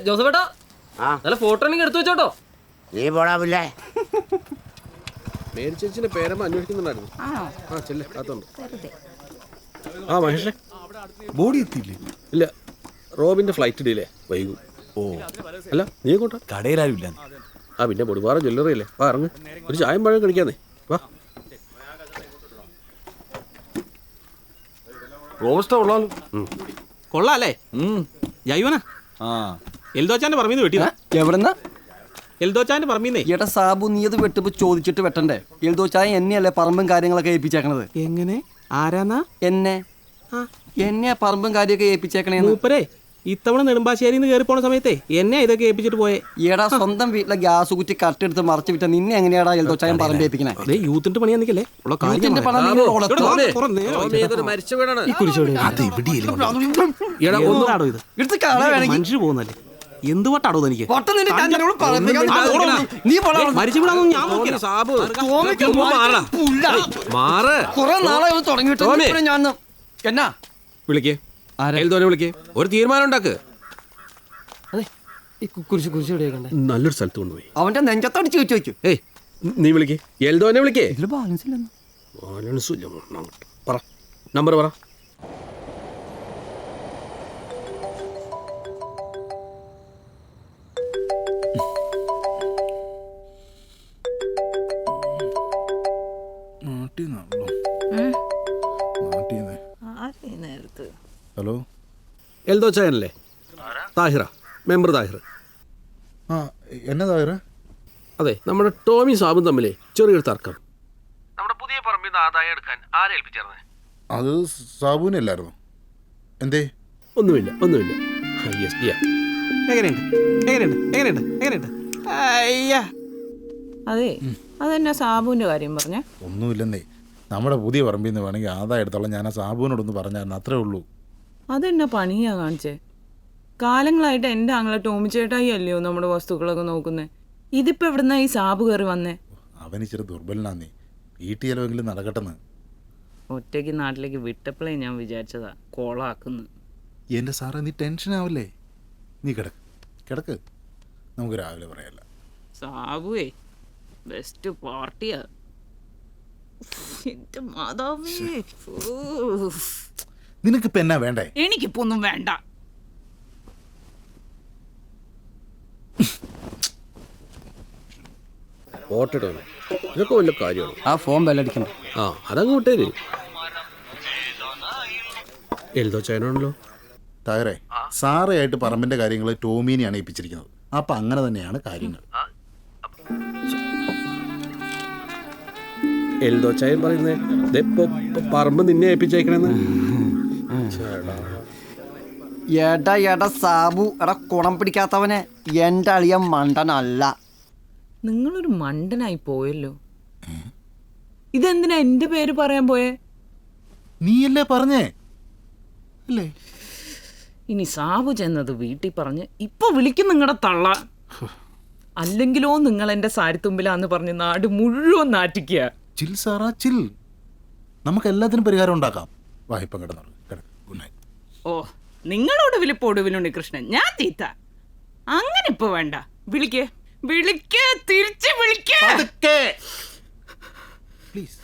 ജോസഫേട്ടാ നല്ല ഫോട്ടോ എനിക്ക് എടുത്തു വെച്ചോട്ടോ. നീ പോടാവില്ലേ? മേരി ചേച്ചിന്റെ പേരമ്മ അന്വേഷിക്കുന്നുണ്ടായിരുന്നു. ആ ചെല്ല് കാത്തുണ്ട്. ആ മഹേഷേ, ബോഡി എത്തിയില്ലേ? ഇല്ല, റോബിന്റെ ഫ്ലൈറ്റ് ഡിലേ വൈകും. ഓ അല്ല നീ കൊണ്ടാ കടയിലാരും ഇല്ല. ആ പിന്നെ പൊടിപാറ ജ്വല്ലറി അല്ലേ, വാ ഇറങ്ങ്, ഒരു ചായം പഴം കഴിക്കാന്നേ, വാ. റോബസ്റ്റ കൊള്ളാലോ. കൊള്ളാല്ലേ? ജൈവനാ എൽദോച്ചാന്റെ പറമ്പീന്ന് വെട്ടിയതാ. എവിടെന്നാ? എൽദോച്ചാന്റെ പറമ്പീന്നേ. ഏട്ടാ സാബു, നീ അത് വെട്ടിപ്പോ ചോദിച്ചിട്ട് വെട്ടണ്ടേ? എൽദോച്ചായ എന്നെയല്ലേ പറമ്പും കാര്യങ്ങളൊക്കെ ഏൽപ്പിച്ചേക്കണത്? എങ്ങനെ? ആരാന്നാ? എന്നെ പറമ്പും കാര്യമൊക്കെ ഏൽപ്പിച്ചേക്കണേ. മൂപ്പരേ ഇത്തവണ നെടുമ്പാശ്ശേരിന്ന് കയറി പോണ സമയത്തെ എന്നെ ഇതൊക്കെ ഏൽപ്പിച്ചിട്ട് പോയെ. ഏടാ സ്വന്തം വീട്ടിലെ ഗ്യാസ് കുറ്റി കട്ടെടുത്ത് മറച്ചു വിട്ട നിന്നെ എങ്ങനെയാടാ എൽദോച്ചായം പറമ്പ് ഏൽപ്പിക്കണേ? യൂത്തിന്റെ പണിയാ നിക്കല്ലേ, ഉള്ള കാര്യം മരിച്ച വീടാണ്. മനുഷ്യര് പോകുന്നല്ലേ, എന്ത് വട്ടാടോ എനിക്ക് മരിച്ചു വിടാന്ന് ഞാൻ കുറെ നാളെ തുടങ്ങിയിട്ട് ഞാൻ എന്നാ വിളിക്കേ, വിളിക്കേ, ഒരു തീരുമാനം ഉണ്ടാക്ക്. നല്ലൊരു സ്ഥലത്ത് കൊണ്ടുപോയി അവന്റെ നെഞ്ചത്തടിച്ച് വെച്ച് വെച്ചു. ഏയ് നീ വിളിക്കേ, എൽദോനെ വിളിക്കേ. ബാലൻസ് ഇല്ലെന്ന്. ബാലൻസും ഇല്ല. പറ നമ്പർ പറ. ഹലോ, എൽദോ ചായനല്ലേ? താഹിറ, മെമ്പർ താഹിർ. ആ എന്നാ താഹിറ? അതെ, നമ്മുടെ ടോമി സാബും തമ്മിലേ ചെറിയൊരു തർക്കം. നമ്മുടെ പുതിയ പറമ്പിൽ നിന്ന് ആദായം എടുക്കാൻ ആരെ ഏൽപ്പിച്ചേർന്നേ? അത് സാബുവിനെ അല്ലായിരുന്നു. എന്തേ? ഒന്നുമില്ല. അതെ, അതെന്നാ സാബുവിന്റെ കാര്യം പറഞ്ഞ? ഒന്നുമില്ലെന്നേ, നമ്മുടെ പുതിയ പറമ്പിൽ നിന്ന് വേണമെങ്കിൽ ആദായം എടുത്തോളാം. ഞാൻ ആ സാബുവിനോടൊന്ന് പറഞ്ഞായിരുന്നു, അത്രേ ഉള്ളൂ. അതെന്നാ പണിയാ കാണിച്ചേ? കാലങ്ങളായിട്ട് എൻ്റെ ആങ്ങളെ ടോമി ചേട്ടായി അല്ലയോ നമ്മുടെ വസ്തുക്കളൊക്കെ നോക്കുന്നേ. ഇതിപ്പോ എവിടുന്നാ ഈ സാബു കയറി വന്നേ? അവനിച്ചിരി ദുർബലനാന്നേ, വീട്ടിൽ ചിലവെങ്കിലും നടക്കട്ടെന്ന്. ഒറ്റയ്ക്ക് നാട്ടിലേക്ക് വിട്ടപ്പോഴേ ഞാൻ വിചാരിച്ചതാ കോളാക്കുന്നു. എൻ്റെ സാറേ, നീ ടെൻഷൻ ആവല്ലേ. നീ കിടക്ക്, നമുക്ക് രാവിലെ പറയാല്ല. സാബുവേ ബെസ്റ്റ് പാർട്ടിയാ. എന്റെ മാതാവേ, നിനക്കിപ്പോ എന്നാ വേണ്ടേ? എനിക്കിപ്പോ ഒന്നും വേണ്ട. ഇതൊക്കെ വല്ല കാര്യമാണ്. ആ ഫോൺ ബെല്ലടിക്കണം. ആ അതങ്ങ് വിട്ടേര്. എൽദോ ചായനാണല്ലോ. തായറേ, സാറയായിട്ട് പറമ്പിന്റെ കാര്യങ്ങൾ ടോമീനെയാണ് ഏൽപ്പിച്ചിരിക്കുന്നത്. അപ്പൊ അങ്ങനെ തന്നെയാണ് കാര്യങ്ങൾ. എൽദോ ചായൻ പറയുന്നേ പറമ്പ് നിന്നെ ഏൽപ്പിച്ചേക്കണെന്ന്. എടാ സാബു, കുണം പിടിക്കാത്തവനെ, എൻ്റെ അളിയ മണ്ടനല്ല. നിങ്ങളൊരു മണ്ടനായി പോയല്ലോ. ഇതെന്തിനാ എന്റെ പേര് പറയാൻ പോയേ? നീയല്ലേ പറഞ്ഞേ അല്ലേ? ഇനി സാബു ചെന്നത് വീട്ടിൽ പറഞ്ഞ് ഇപ്പൊ വിളിക്കും നിങ്ങളുടെ തള്ള. അല്ലെങ്കിലോ നിങ്ങൾ എന്റെ സാരിത്തുമ്പിലാന്ന് പറഞ്ഞ് നാട് മുഴുവൻ നാറ്റിക്കുക. ചിൽ സാറാ ചിൽ, നമുക്ക് എല്ലാത്തിനും പരിഹാരം ഉണ്ടാക്കാം. വായ്പ കിടന്നു. Good night. ഓ, നിങ്ങളോട് വിളിപ്പൊടുവിലുണ്ട് കൃഷ്ണൻ, ഞാൻ തീറ്റ. അങ്ങനെ ഇപ്പൊ വേണ്ട. വിളിക്ക്, തിരിച്ച് വിളിക്ക്. പ്ലീസ്.